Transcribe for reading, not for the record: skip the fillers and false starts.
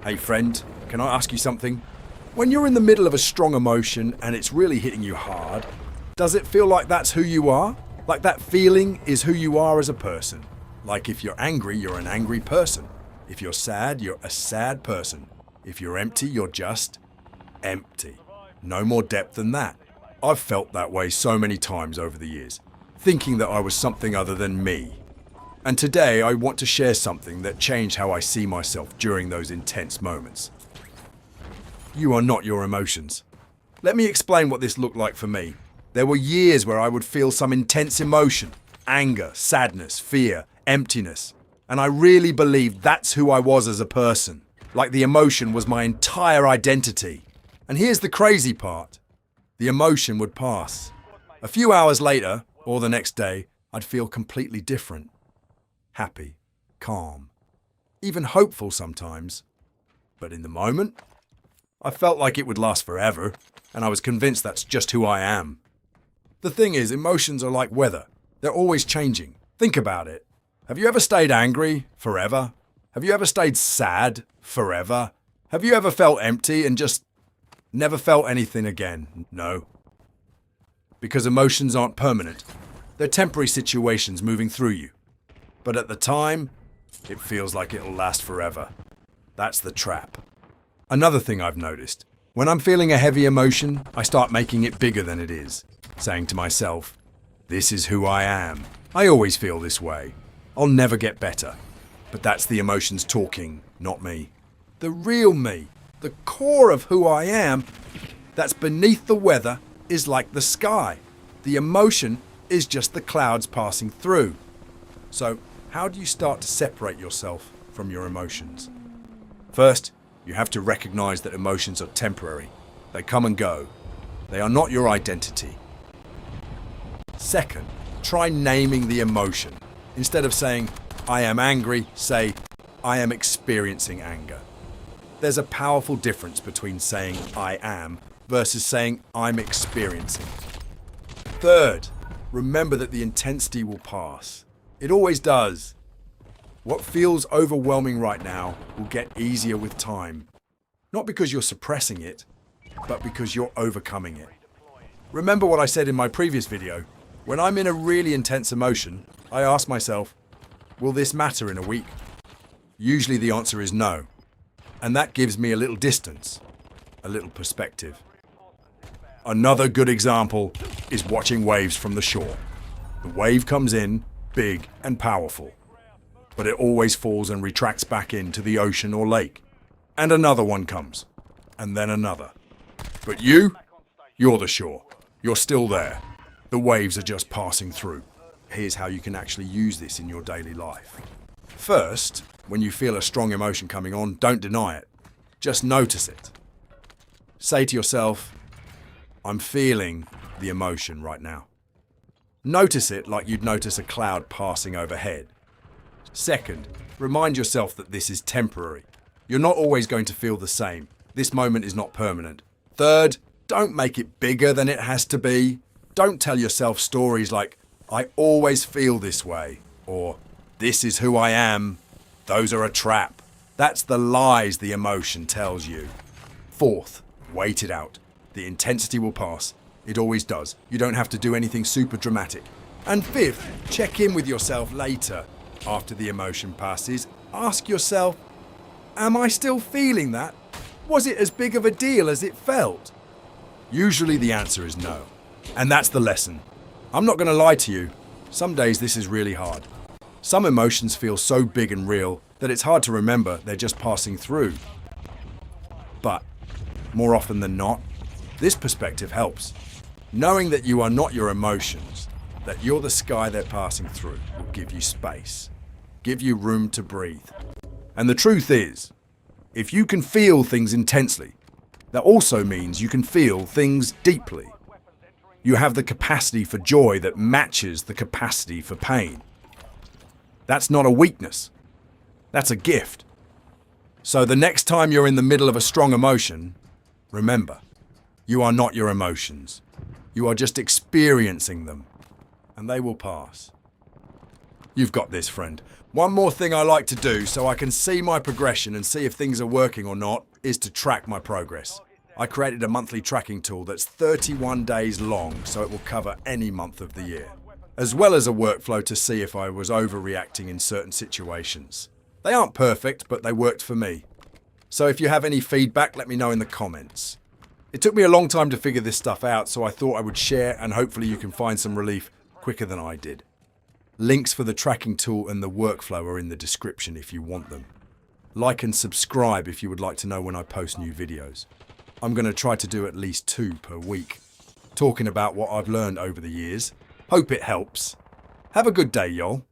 Hey friend, can I ask you something? When you're in the middle of a strong emotion and it's really hitting you hard, does it feel like that's who you are? Like that feeling is who you are as a person? Like if you're angry, you're an angry person. If you're sad, you're a sad person. If you're empty, you're just empty. No more depth than that. I've felt that way so many times over the years, thinking that I was something other than me. And today I want to share something that changed how I see myself during those intense moments. You are not your emotions. Let me explain what this looked like for me. There were years where I would feel some intense emotion, anger, sadness, fear, emptiness. And I really believed that's who I was as a person. Like the emotion was my entire identity. And here's the crazy part. The emotion would pass. A few hours later, or the next day, I'd feel completely different. Happy, calm, even hopeful sometimes. But in the moment, I felt like it would last forever, and I was convinced that's just who I am. The thing is, emotions are like weather. They're always changing. Think about it. Have you ever stayed angry forever? Have you ever stayed sad forever? Have you ever felt empty and just never felt anything again? No. Because emotions aren't permanent. They're temporary situations moving through you. But at the time, it feels like it'll last forever. That's the trap. Another thing I've noticed, when I'm feeling a heavy emotion, I start making it bigger than it is, saying to myself, this is who I am. I always feel this way. I'll never get better. But that's the emotions talking, not me. The real me, the core of who I am, that's beneath the weather, is like the sky. The emotion is just the clouds passing through. So, how do you start to separate yourself from your emotions? First, you have to recognize that emotions are temporary. They come and go. They are not your identity. Second, try naming the emotion. Instead of saying, I am angry, say, I am experiencing anger. There's a powerful difference between saying I am versus saying I'm experiencing. Third, remember that the intensity will pass. It always does. What feels overwhelming right now will get easier with time. Not because you're suppressing it, but because you're overcoming it. Remember what I said in my previous video. When I'm in a really intense emotion, I ask myself, will this matter in a week? Usually the answer is no. And that gives me a little distance, a little perspective. Another good example is watching waves from the shore. The wave comes in, big and powerful, but it always falls and retracts back into the ocean or lake. And another one comes, and then another. But you're the shore. You're still there. The waves are just passing through. Here's how you can actually use this in your daily life. First, when you feel a strong emotion coming on, don't deny it. Just notice it. Say to yourself, I'm feeling the emotion right now. Notice it like you'd notice a cloud passing overhead. Second, remind yourself that this is temporary. You're not always going to feel the same. This moment is not permanent. Third, don't make it bigger than it has to be. Don't tell yourself stories like, I always feel this way, or this is who I am. Those are a trap. That's the lies the emotion tells you. Fourth, wait it out. The intensity will pass. It always does. You don't have to do anything super dramatic. And fifth, check in with yourself later. After the emotion passes, ask yourself, am I still feeling that? Was it as big of a deal as it felt? Usually the answer is no. And that's the lesson. I'm not going to lie to you. Some days this is really hard. Some emotions feel so big and real that it's hard to remember they're just passing through. But more often than not, this perspective helps. Knowing that you are not your emotions, that you're the sky they're passing through, will give you space, give you room to breathe. And the truth is, if you can feel things intensely, that also means you can feel things deeply. You have the capacity for joy that matches the capacity for pain. That's not a weakness. That's a gift. So the next time you're in the middle of a strong emotion, remember, you are not your emotions. You are just experiencing them, and they will pass. You've got this, friend. One more thing I like to do so I can see my progression and see if things are working or not is to track my progress. I created a monthly tracking tool that's 31 days long, so it will cover any month of the year, as well as a workflow to see if I was overreacting in certain situations. They aren't perfect, but they worked for me. So if you have any feedback, let me know in the comments. It took me a long time to figure this stuff out, so I thought I would share and hopefully you can find some relief quicker than I did. Links for the tracking tool and the workflow are in the description if you want them. Like and subscribe if you would like to know when I post new videos. I'm going to try to do at least 2 per week, talking about what I've learned over the years. Hope it helps. Have a good day, y'all.